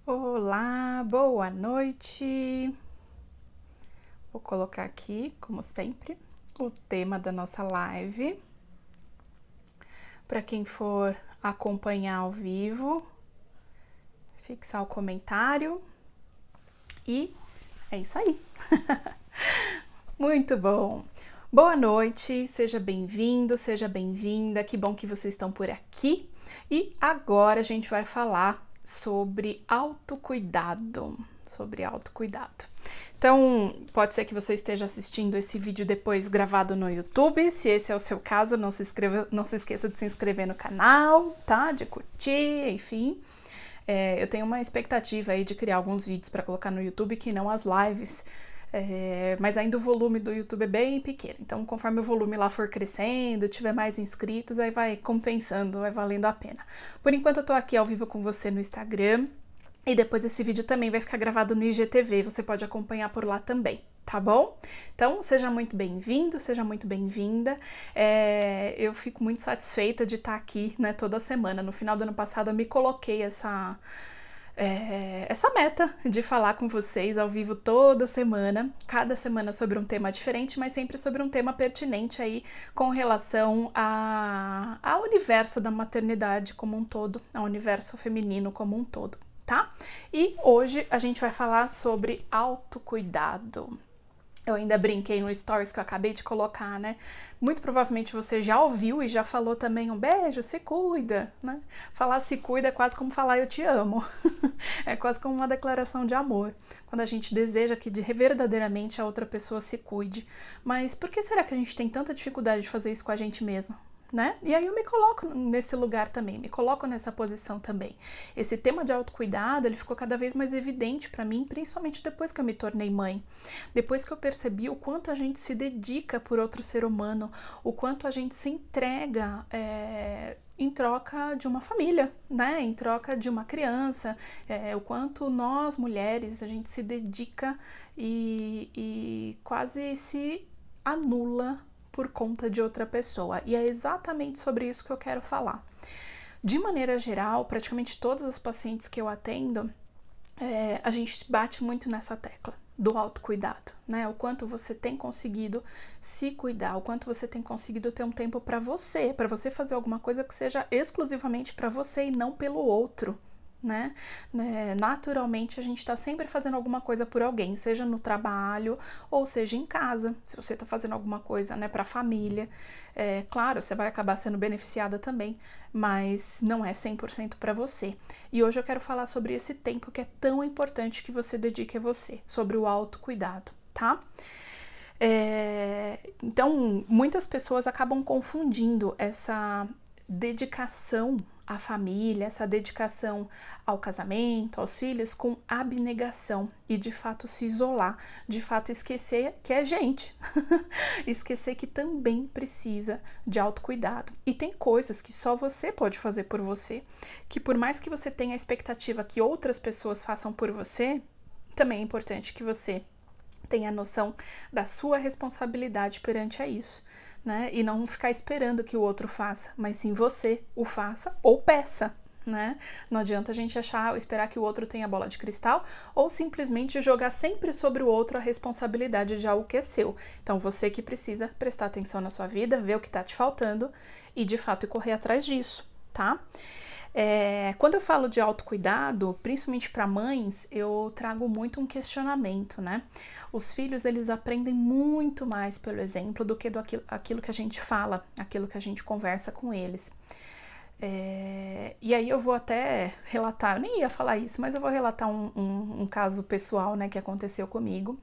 Olá, boa noite. Vou colocar aqui, como sempre, o tema da nossa live. Para quem for acompanhar ao vivo, fixar o comentário. E é isso aí. Muito bom. Boa noite, seja bem-vindo, seja bem-vinda. Que bom que vocês estão por aqui. E agora a gente vai falar sobre autocuidado. Então, pode ser que você esteja assistindo esse vídeo depois gravado no YouTube. Se esse é o seu caso, não se esqueça de se inscrever no canal, tá? De curtir, enfim. Eu tenho uma expectativa aí de criar alguns vídeos para colocar no YouTube que não as lives. Mas ainda o volume do YouTube é bem pequeno, então conforme o volume lá for crescendo, tiver mais inscritos, aí vai compensando, vai valendo a pena. Por enquanto eu tô aqui ao vivo com você no Instagram, e depois esse vídeo também vai ficar gravado no IGTV, você pode acompanhar por lá também, tá bom? Então, seja muito bem-vindo, seja muito bem-vinda. Eu fico muito satisfeita de estar aqui, né, toda semana. No final do ano passado eu me coloquei essa meta de falar com vocês ao vivo toda semana, cada semana sobre um tema diferente, mas sempre sobre um tema pertinente aí com relação ao universo da maternidade como um todo, ao universo feminino como um todo, tá? E hoje a gente vai falar sobre autocuidado. Eu ainda brinquei no stories que eu acabei de colocar, né? Muito provavelmente você já ouviu e já falou também um beijo, se cuida, né? Falar se cuida é quase como falar eu te amo. É quase como uma declaração de amor. Quando a gente deseja que verdadeiramente a outra pessoa se cuide. Mas por que será que a gente tem tanta dificuldade de fazer isso com a gente mesma? Né? E aí eu me coloco nesse lugar também, me coloco nessa posição também. Esse tema de autocuidado, ele ficou cada vez mais evidente para mim, principalmente depois que eu me tornei mãe. Depois que eu percebi o quanto a gente se dedica por outro ser humano, o quanto a gente se entrega em troca de uma família, né? Em troca de uma criança, o quanto nós mulheres a gente se dedica e quase se anula por conta de outra pessoa. E é exatamente sobre isso que eu quero falar. De maneira geral, praticamente todas as pacientes que eu atendo, a gente bate muito nessa tecla do autocuidado, né? O quanto você tem conseguido se cuidar, o quanto você tem conseguido ter um tempo para você fazer alguma coisa que seja exclusivamente para você e não pelo outro. Né? Naturalmente a gente está sempre fazendo alguma coisa por alguém, seja no trabalho ou seja em casa, se você está fazendo alguma coisa, né, para a família, claro, você vai acabar sendo beneficiada também, mas não é 100% para você. E hoje eu quero falar sobre esse tempo que é tão importante que você dedique a você, sobre o autocuidado, tá? Então, muitas pessoas acabam confundindo essa dedicação à família, essa dedicação ao casamento, aos filhos, com abnegação e de fato se isolar, de fato esquecer que é gente, esquecer que também precisa de autocuidado. E tem coisas que só você pode fazer por você, que por mais que você tenha a expectativa que outras pessoas façam por você, também é importante que você tenha noção da sua responsabilidade perante a isso. Né? E não ficar esperando que o outro faça, mas sim você o faça ou peça, né? Não adianta a gente esperar que o outro tenha bola de cristal ou simplesmente jogar sempre sobre o outro a responsabilidade de algo que é seu. Então você que precisa prestar atenção na sua vida, ver o que tá te faltando e de fato correr atrás disso, tá? Quando eu falo de autocuidado, principalmente para mães, eu trago muito um questionamento, né? Os filhos, eles aprendem muito mais pelo exemplo do que aquilo que a gente fala, aquilo que a gente conversa com eles. E aí eu vou até relatar, eu nem ia falar isso, mas eu vou relatar um caso pessoal, né, que aconteceu comigo,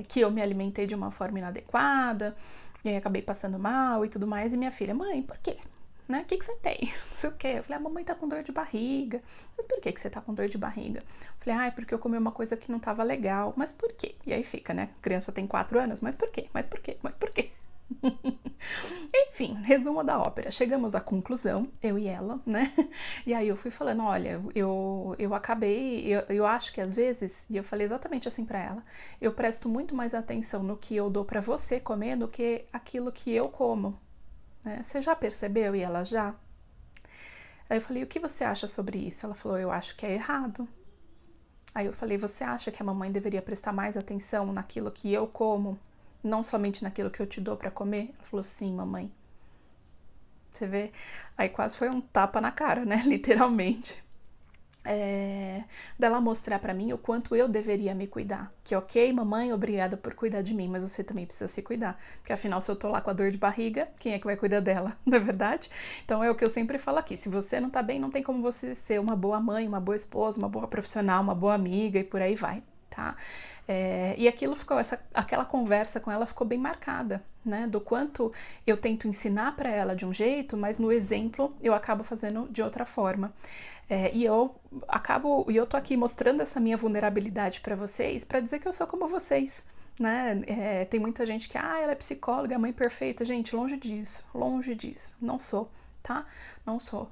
que eu me alimentei de uma forma inadequada, e aí acabei passando mal e tudo mais, e minha filha, mãe, por quê? Né? O que você tem? Não sei o quê. Eu falei, a mamãe tá com dor de barriga. Mas por que você tá com dor de barriga? Eu falei, porque eu comi uma coisa que não tava legal. Mas por quê? E aí fica, né? A criança tem 4 anos, mas por quê? Mas por quê? Mas por quê? Enfim, resumo da ópera. Chegamos à conclusão, eu e ela, né? E aí eu fui falando, olha, eu acabei, eu acho que às vezes, e eu falei exatamente assim pra ela, eu presto muito mais atenção no que eu dou pra você comer do que aquilo que eu como. Né? Você já percebeu? E ela já? Aí eu falei, o que você acha sobre isso? Ela falou, eu acho que é errado. Aí eu falei, você acha que a mamãe deveria prestar mais atenção naquilo que eu como, não somente naquilo que eu te dou para comer? Ela falou, sim, mamãe. Você vê? Aí quase foi um tapa na cara, né? Literalmente. Dela mostrar pra mim o quanto eu deveria me cuidar. Que ok, mamãe, obrigada por cuidar de mim, mas você também precisa se cuidar. Porque afinal, se eu tô lá com a dor de barriga, quem é que vai cuidar dela? Não é verdade? Então é o que eu sempre falo aqui. Se você não tá bem, não tem como você ser uma boa mãe, uma boa esposa, uma boa profissional, uma boa amiga e por aí vai, tá? E aquilo ficou, aquela conversa com ela ficou bem marcada, né? Do quanto eu tento ensinar para ela de um jeito, mas no exemplo eu acabo fazendo de outra forma. E eu tô aqui mostrando essa minha vulnerabilidade para vocês, para dizer que eu sou como vocês, né? Tem muita gente que, ela é psicóloga, mãe perfeita. Gente, longe disso, não sou, tá? Não sou.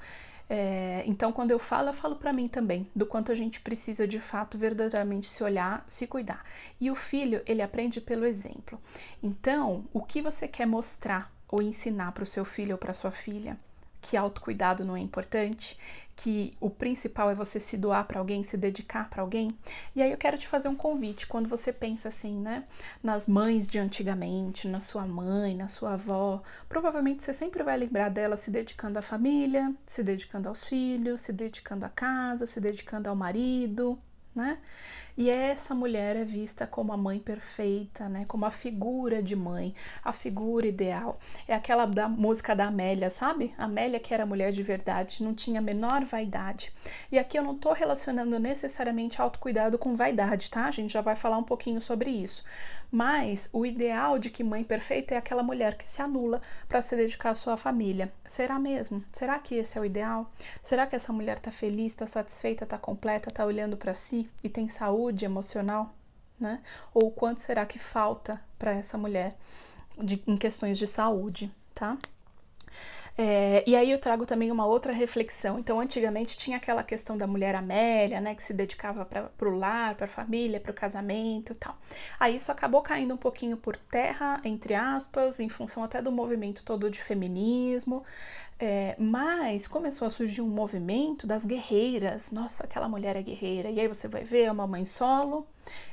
Então, quando eu falo para mim também, do quanto a gente precisa de fato verdadeiramente se olhar, se cuidar. E o filho, ele aprende pelo exemplo. Então, o que você quer mostrar ou ensinar para o seu filho ou para sua filha? Que autocuidado não é importante, que o principal é você se doar para alguém, se dedicar para alguém. E aí eu quero te fazer um convite, quando você pensa assim, né, nas mães de antigamente, na sua mãe, na sua avó, provavelmente você sempre vai lembrar dela se dedicando à família, se dedicando aos filhos, se dedicando à casa, se dedicando ao marido, né? E essa mulher é vista como a mãe perfeita, né? Como a figura de mãe, a figura ideal. É aquela da música da Amélia, sabe? A Amélia, que era mulher de verdade, não tinha a menor vaidade. E aqui eu não tô relacionando necessariamente autocuidado com vaidade, tá? A gente já vai falar um pouquinho sobre isso. Mas o ideal de que mãe perfeita é aquela mulher que se anula para se dedicar à sua família. Será mesmo? Será que esse é o ideal? Será que essa mulher tá feliz, tá satisfeita, tá completa, tá olhando para si e tem saúde emocional, né? Ou quanto será que falta para essa mulher em questões de saúde, tá? E aí eu trago também uma outra reflexão. Então, antigamente tinha aquela questão da mulher Amélia, né, que se dedicava para o lar, para a família, para o casamento e tal. Aí isso acabou caindo um pouquinho por terra, entre aspas, em função até do movimento todo de feminismo. Mas começou a surgir um movimento das guerreiras. Nossa, aquela mulher é guerreira. E aí você vai ver, é uma mãe solo,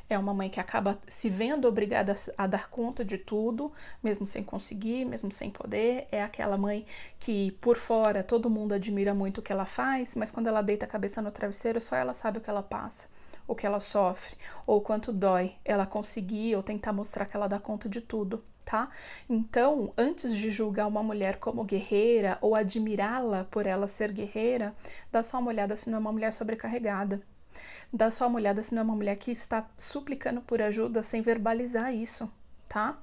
é uma mãe que acaba se vendo obrigada a dar conta de tudo, mesmo sem conseguir, mesmo sem poder. É aquela mãe que por fora todo mundo admira muito o que ela faz, mas quando ela deita a cabeça no travesseiro, só ela sabe o que ela passa, o que ela sofre, ou o quanto dói ela conseguir ou tentar mostrar que ela dá conta de tudo. Tá? Então, antes de julgar uma mulher como guerreira ou admirá-la por ela ser guerreira, dá só uma olhada se não é uma mulher sobrecarregada. Dá só uma olhada se não é uma mulher que está suplicando por ajuda sem verbalizar isso, tá?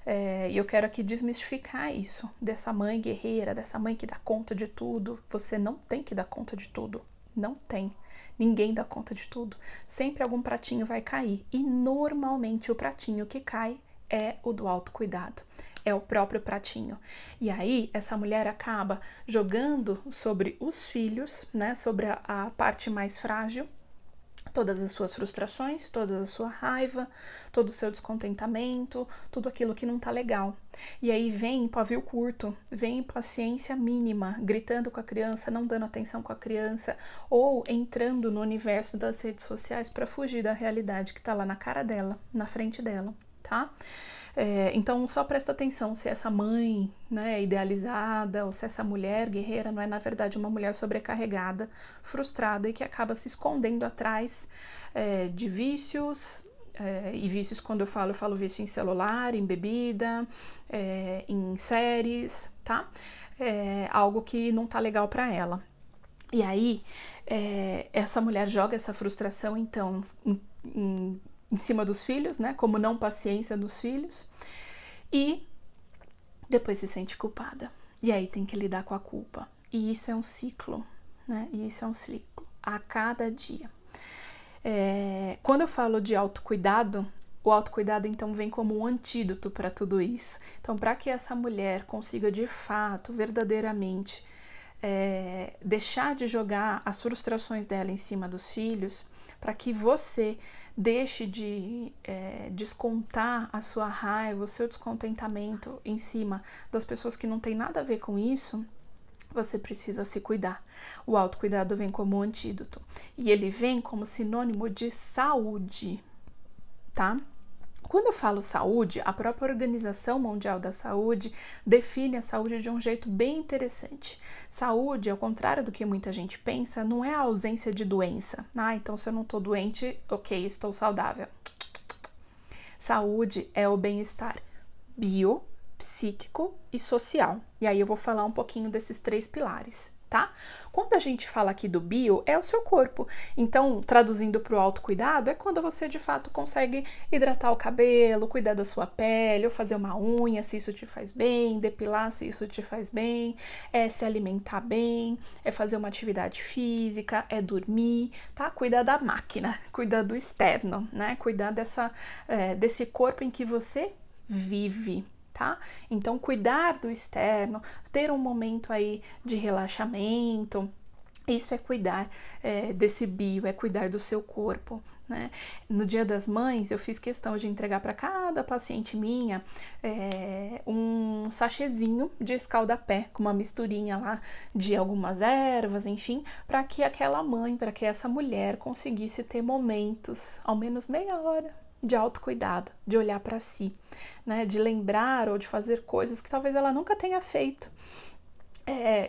E eu quero aqui desmistificar isso, dessa mãe guerreira, dessa mãe que dá conta de tudo. Você não tem que dar conta de tudo, não tem. Ninguém dá conta de tudo. Sempre algum pratinho vai cair. E normalmente o pratinho que cai é o do autocuidado, é o próprio pratinho. E aí essa mulher acaba jogando sobre os filhos, né, sobre a parte mais frágil, todas as suas frustrações, toda a sua raiva, todo o seu descontentamento, tudo aquilo que não tá legal. E aí vem pavio curto, vem paciência mínima, gritando com a criança, não dando atenção com a criança, ou entrando no universo das redes sociais para fugir da realidade que tá lá na cara dela, na frente dela, tá? Então só presta atenção se essa mãe, né, idealizada, ou se essa mulher guerreira não é na verdade uma mulher sobrecarregada, frustrada e que acaba se escondendo atrás de vícios. E vícios, quando eu falo vício em celular, em bebida, em séries, tá? Algo que não tá legal para ela. E aí essa mulher joga essa frustração então em cima dos filhos, né, como não paciência dos filhos, e depois se sente culpada. E aí tem que lidar com a culpa. E isso é um ciclo, né? E isso é um ciclo a cada dia. Quando eu falo de autocuidado, o autocuidado então vem como um antídoto para tudo isso. Então, para que essa mulher consiga de fato, verdadeiramente, deixar de jogar as frustrações dela em cima dos filhos, para que você deixe de descontar a sua raiva, o seu descontentamento em cima das pessoas que não tem nada a ver com isso, você precisa se cuidar. O autocuidado vem como antídoto e ele vem como sinônimo de saúde, tá? Quando eu falo saúde, a própria Organização Mundial da Saúde define a saúde de um jeito bem interessante. Saúde, ao contrário do que muita gente pensa, não é a ausência de doença. Então se eu não estou doente, ok, estou saudável. Saúde é o bem-estar bio, psíquico e social. E aí eu vou falar um pouquinho desses 3 pilares, tá? Quando a gente fala aqui do bio, é o seu corpo. Então, traduzindo para o autocuidado, é quando você de fato consegue hidratar o cabelo, cuidar da sua pele, ou fazer uma unha se isso te faz bem, depilar se isso te faz bem, é se alimentar bem, é fazer uma atividade física, é dormir, tá? Cuidar da máquina, cuidar do externo, né? Cuidar desse corpo em que você vive. Tá? Então, cuidar do externo, ter um momento aí de relaxamento, isso é cuidar desse bio, é cuidar do seu corpo, né? No Dia das Mães, eu fiz questão de entregar para cada paciente minha um sachêzinho de escaldapé, com uma misturinha lá de algumas ervas, enfim, para que aquela mãe, para que essa mulher conseguisse ter momentos, ao menos meia hora, de autocuidado, de olhar para si, né, de lembrar ou de fazer coisas que talvez ela nunca tenha feito.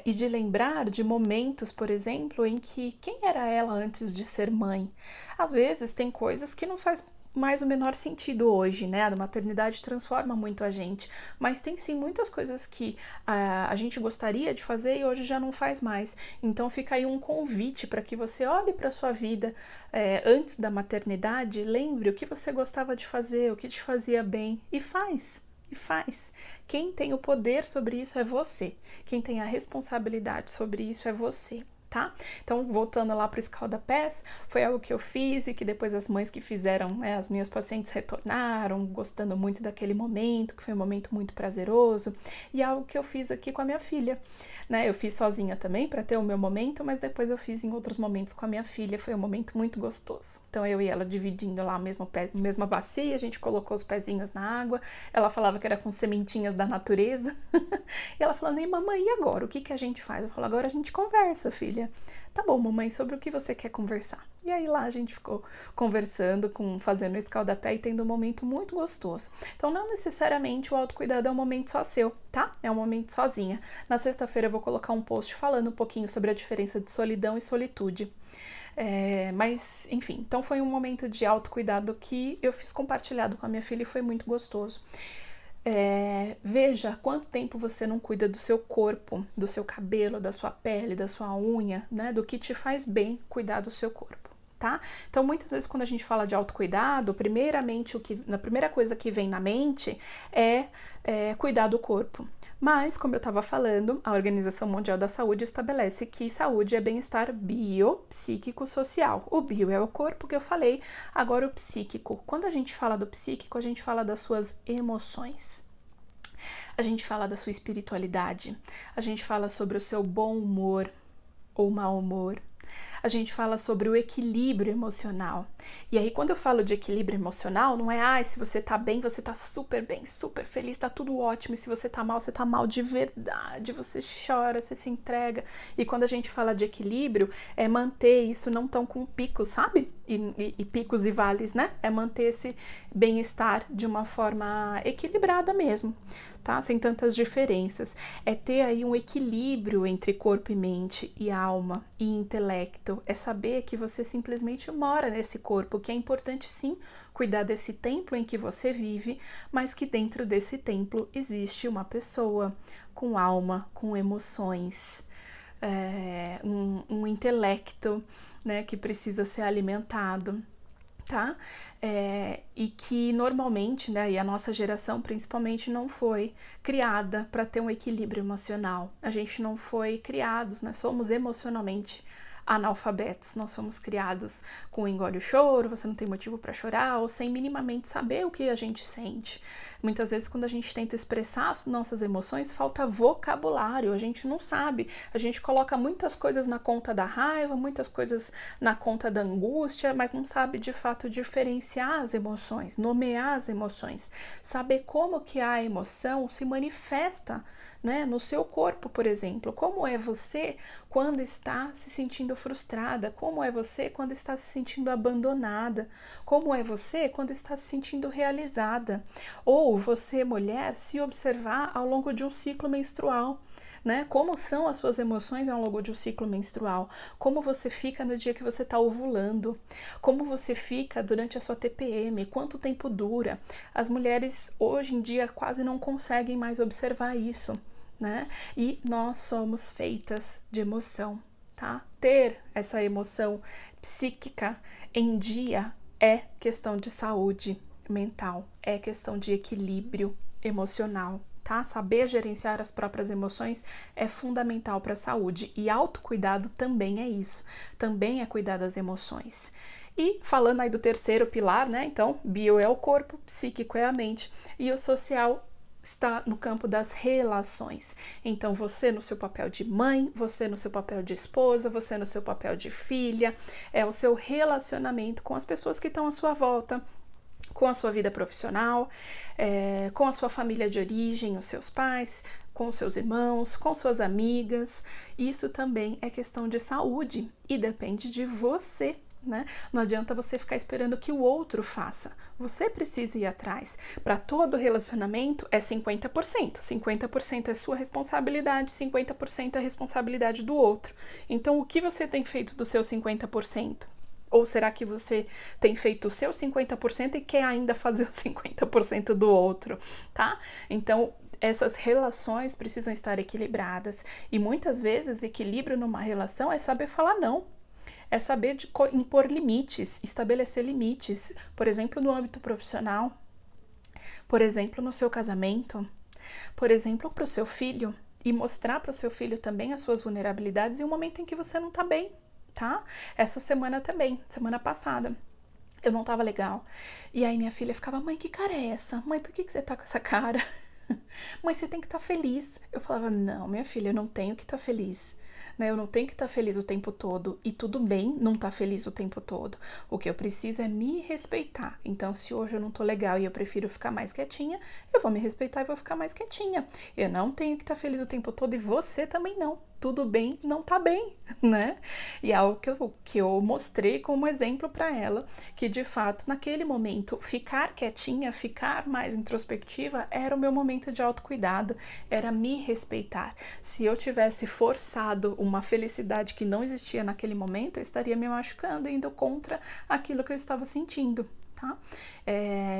E de lembrar de momentos, por exemplo, em que quem era ela antes de ser mãe? Às vezes tem coisas que não faz mais o menor sentido hoje, né? A maternidade transforma muito a gente, mas tem sim muitas coisas que a gente gostaria de fazer e hoje já não faz mais. Então fica aí um convite para que você olhe para a sua vida antes da maternidade, lembre o que você gostava de fazer, o que te fazia bem e faz. Quem tem o poder sobre isso é você. Quem tem a responsabilidade sobre isso é você. Tá? Então, voltando lá para o escaldapés, foi algo que eu fiz e que depois as mães que fizeram, né, as minhas pacientes retornaram, gostando muito daquele momento, que foi um momento muito prazeroso, e algo que eu fiz aqui com a minha filha, né? Eu fiz sozinha também para ter o meu momento, mas depois eu fiz em outros momentos com a minha filha, foi um momento muito gostoso. Então, eu e ela dividindo lá a mesma bacia, a gente colocou os pezinhos na água, ela falava que era com sementinhas da natureza, e ela falando, e mamãe, e agora? O que a gente faz? Eu falo, agora a gente conversa, filha. Tá bom, mamãe, sobre o que você quer conversar? E aí lá a gente ficou conversando, fazendo escaldapé e tendo um momento muito gostoso. Então não necessariamente o autocuidado é um momento só seu, tá? É um momento sozinha. Na sexta-feira eu vou colocar um post falando um pouquinho sobre a diferença de solidão e solitude. Mas, enfim, então foi um momento de autocuidado que eu fiz compartilhado com a minha filha e foi muito gostoso. Veja quanto tempo você não cuida do seu corpo, do seu cabelo, da sua pele, da sua unha, né? Do que te faz bem cuidar do seu corpo, tá? Então, muitas vezes quando a gente fala de autocuidado, primeiramente, a primeira coisa que vem na mente é cuidar do corpo. Mas, como eu estava falando, a Organização Mundial da Saúde estabelece que saúde é bem-estar bio, psíquico, social. O bio é o corpo que eu falei, agora o psíquico. Quando a gente fala do psíquico, a gente fala das suas emoções. A gente fala da sua espiritualidade. A gente fala sobre o seu bom humor ou mau humor. A gente fala sobre o equilíbrio emocional. E aí, quando eu falo de equilíbrio emocional, não é, se você tá bem, você tá super bem, super feliz, tá tudo ótimo. E se você tá mal de verdade, você chora, você se entrega. E quando a gente fala de equilíbrio, é manter isso não tão com picos, sabe? E picos e vales, né? É manter esse bem-estar de uma forma equilibrada mesmo, tá? Sem tantas diferenças. É ter aí um equilíbrio entre corpo e mente, e alma, e intelecto. É saber que você simplesmente mora nesse corpo, que é importante sim cuidar desse templo em que você vive, mas que dentro desse templo existe uma pessoa com alma, com emoções, um intelecto, né, que precisa ser alimentado. Tá? E que normalmente, né, e a nossa geração principalmente não foi criada para ter um equilíbrio emocional. A gente não foi criados, nós somos emocionalmente analfabetos, nós somos criados com engole o choro, você não tem motivo para chorar, ou sem minimamente saber o que a gente sente. Muitas vezes, quando a gente tenta expressar as nossas emoções, falta vocabulário, a gente não sabe, a gente coloca muitas coisas na conta da raiva, muitas coisas na conta da angústia, mas não sabe de fato diferenciar as emoções, nomear as emoções, saber como que a emoção se manifesta, né, no seu corpo, por exemplo. Como é você quando está se sentindo frustrada? Como é você quando está se sentindo abandonada? Como é você quando está se sentindo realizada? Ou você, mulher, se observar ao longo de um ciclo menstrual. Né? Como são as suas emoções ao longo de um ciclo menstrual? Como você fica no dia que você está ovulando? Como você fica durante a sua TPM? Quanto tempo dura? As mulheres hoje em dia quase não conseguem mais observar isso, né? E nós somos feitas de emoção, tá? Ter essa emoção psíquica em dia é questão de saúde mental, é questão de equilíbrio emocional. Tá? Saber gerenciar as próprias emoções é fundamental para a saúde, e autocuidado também é isso, também é cuidar das emoções. E falando aí do terceiro pilar, né? Então, bio é o corpo, psíquico é a mente, e o social está no campo das relações. Então, você no seu papel de mãe, você no seu papel de esposa, você no seu papel de filha, é o seu relacionamento com as pessoas que estão à sua volta, com a sua vida profissional, com a sua família de origem, os seus pais, com os seus irmãos, com suas amigas. Isso também é questão de saúde e depende de você, né? Não adianta você ficar esperando que o outro faça. Você precisa ir atrás. Para todo relacionamento é 50%. 50% é sua responsabilidade, 50% é responsabilidade do outro. Então, o que você tem feito do seu 50%? Ou será que você tem feito o seu 50% e quer ainda fazer o 50% do outro, tá? Então, essas relações precisam estar equilibradas. E muitas vezes, equilíbrio numa relação é saber falar não. É saber impor limites, estabelecer limites. Por exemplo, no âmbito profissional. Por exemplo, no seu casamento. Por exemplo, para o seu filho. E mostrar para o seu filho também as suas vulnerabilidades em um momento em que você não tá bem. Tá? Essa semana também, semana passada, eu não tava legal. E aí minha filha ficava, mãe, que cara é essa? Mãe, por que você tá com essa cara? Mãe, você tem que estar feliz. Eu falava, não, minha filha, eu não tenho que estar feliz. Né? Eu não tenho que estar feliz o tempo todo. E tudo bem não estar feliz o tempo todo. O que eu preciso é me respeitar. Então, se hoje eu não tô legal e eu prefiro ficar mais quietinha, eu vou me respeitar e vou ficar mais quietinha. Eu não tenho que estar feliz o tempo todo e você também não. Tudo bem, não tá bem, né? E é algo que eu mostrei como exemplo para ela, que de fato, naquele momento, ficar quietinha, ficar mais introspectiva, era o meu momento de autocuidado, era me respeitar. Se eu tivesse forçado uma felicidade que não existia naquele momento, eu estaria me machucando, indo contra aquilo que eu estava sentindo. Tá?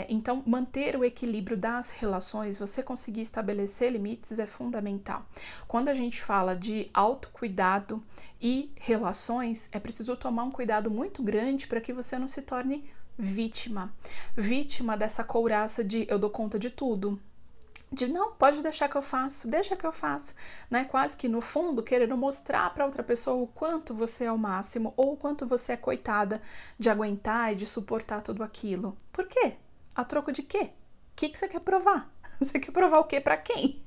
Então, manter o equilíbrio das relações, você conseguir estabelecer limites é fundamental. Quando a gente fala de autocuidado e relações, é preciso tomar um cuidado muito grande para que você não se torne vítima dessa couraça de eu dou conta de tudo. De não, pode deixar que eu faço, deixa que eu faço, né? Quase que no fundo querendo mostrar para outra pessoa o quanto você é o máximo ou o quanto você é coitada de aguentar e de suportar tudo aquilo. Por quê? A troco de quê? O que você quer provar? Você quer provar o quê para quem?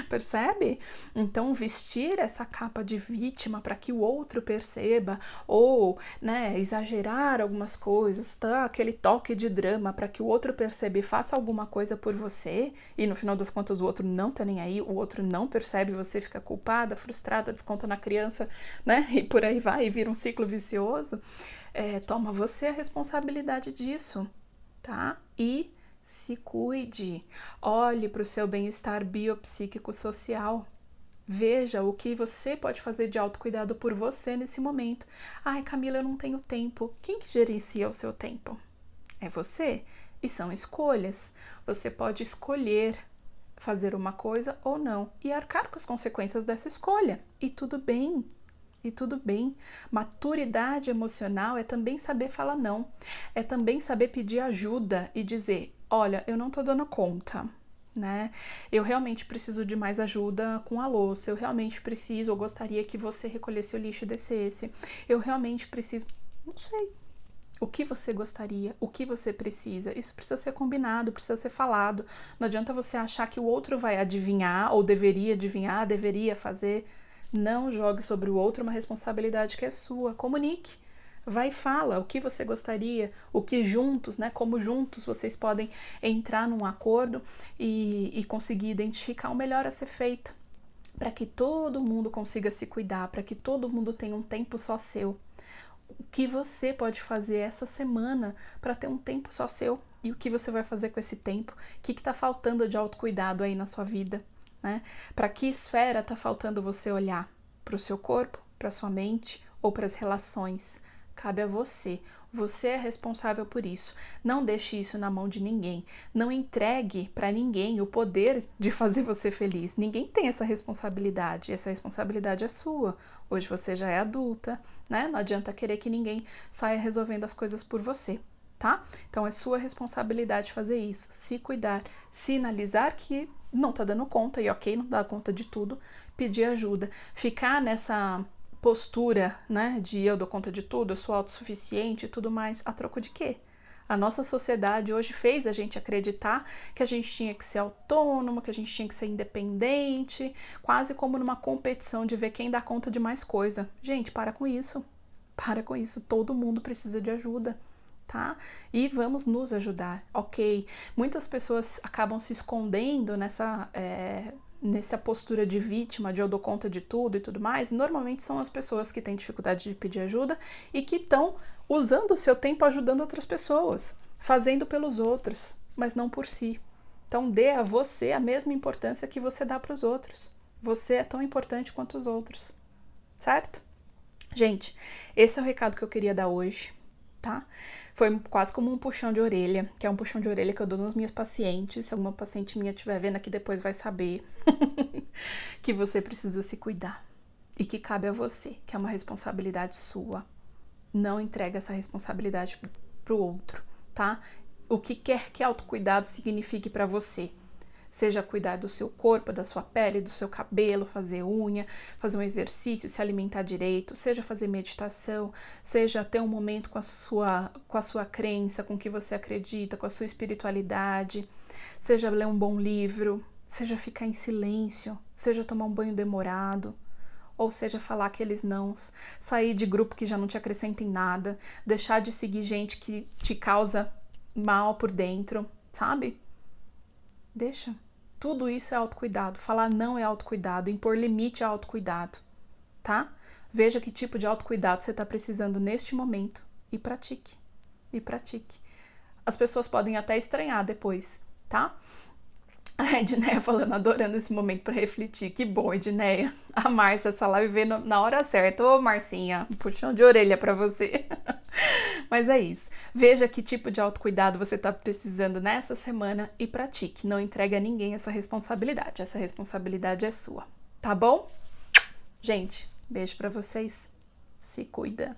Percebe? Então, vestir essa capa de vítima para que o outro perceba, ou, né, exagerar algumas coisas, tá? Aquele toque de drama para que o outro perceba e faça alguma coisa por você, e no final das contas o outro não tá nem aí, o outro não percebe, você fica culpada, frustrada, desconta na criança, né? E por aí vai, e vira um ciclo vicioso. Toma você a responsabilidade disso, tá? E se cuide, olhe para o seu bem-estar biopsíquico social, veja o que você pode fazer de autocuidado por você nesse momento. Ai, Camila, eu não tenho tempo. Quem que gerencia o seu tempo? É você. E são escolhas. Você pode escolher fazer uma coisa ou não e arcar com as consequências dessa escolha. E tudo bem. E tudo bem. Maturidade emocional é também saber falar não. É também saber pedir ajuda e dizer, olha, eu não tô dando conta, né? Eu realmente preciso de mais ajuda com a louça, eu realmente preciso, eu gostaria que você recolhesse o lixo e descesse, eu realmente preciso, não sei. O que você gostaria, o que você precisa, isso precisa ser combinado, precisa ser falado. Não adianta você achar que o outro vai adivinhar, ou deveria adivinhar, deveria fazer. Não jogue sobre o outro uma responsabilidade que é sua. Comunique. Vai e fala o que você gostaria, o que juntos, né? Como juntos vocês podem entrar num acordo e conseguir identificar o melhor a ser feito, para que todo mundo consiga se cuidar, para que todo mundo tenha um tempo só seu. O que você pode fazer essa semana para ter um tempo só seu e o que você vai fazer com esse tempo? O que está faltando de autocuidado aí na sua vida, né? Para que esfera está faltando você olhar? Para o seu corpo, para sua mente ou para as relações? Cabe a você. Você é responsável por isso. Não deixe isso na mão de ninguém. Não entregue para ninguém o poder de fazer você feliz. Ninguém tem essa responsabilidade. Essa responsabilidade é sua. Hoje você já é adulta, né? Não adianta querer que ninguém saia resolvendo as coisas por você, tá? Então é sua responsabilidade fazer isso. Se cuidar, sinalizar que não tá dando conta e ok, não dá conta de tudo, pedir ajuda. Ficar nessa postura, né, de eu dou conta de tudo, eu sou autossuficiente e tudo mais, a troco de quê? A nossa sociedade hoje fez a gente acreditar que a gente tinha que ser autônomo, que a gente tinha que ser independente, quase como numa competição de ver quem dá conta de mais coisa. Gente, para com isso. Para com isso. Todo mundo precisa de ajuda, tá? E vamos nos ajudar, ok? Muitas pessoas acabam se escondendo nessa postura de vítima, de eu dou conta de tudo e tudo mais. Normalmente são as pessoas que têm dificuldade de pedir ajuda e que estão usando o seu tempo ajudando outras pessoas, fazendo pelos outros, mas não por si. Então dê a você a mesma importância que você dá para os outros. Você é tão importante quanto os outros, certo? Gente, esse é o recado que eu queria dar hoje, tá? Foi quase como um puxão de orelha, que é um puxão de orelha que eu dou nas minhas pacientes. Se alguma paciente minha estiver vendo aqui depois vai saber que você precisa se cuidar e que cabe a você, que é uma responsabilidade sua. Não entrega essa responsabilidade pro outro, tá? O que quer que autocuidado signifique para você. Seja cuidar do seu corpo, da sua pele, do seu cabelo, fazer unha, fazer um exercício, se alimentar direito, seja fazer meditação, seja ter um momento com a sua crença, com o que você acredita, com a sua espiritualidade, seja ler um bom livro, seja ficar em silêncio, seja tomar um banho demorado, ou seja falar aqueles nãos, sair de grupo que já não te acrescenta em nada, deixar de seguir gente que te causa mal por dentro, sabe? Deixa. Tudo isso é autocuidado. Falar não é autocuidado. Impor limite é autocuidado. Tá? Veja que tipo de autocuidado você está precisando neste momento e pratique. E pratique. As pessoas podem até estranhar depois, tá? A Edneia falando, adorando esse momento para refletir. Que bom, Edneia. A Márcia, essa live veio na hora certa. Ô, Marcinha, um puxão de orelha para você. Mas é isso. Veja que tipo de autocuidado você está precisando nessa semana e pratique. Não entregue a ninguém essa responsabilidade. Essa responsabilidade é sua. Tá bom? Gente, beijo para vocês. Se cuida.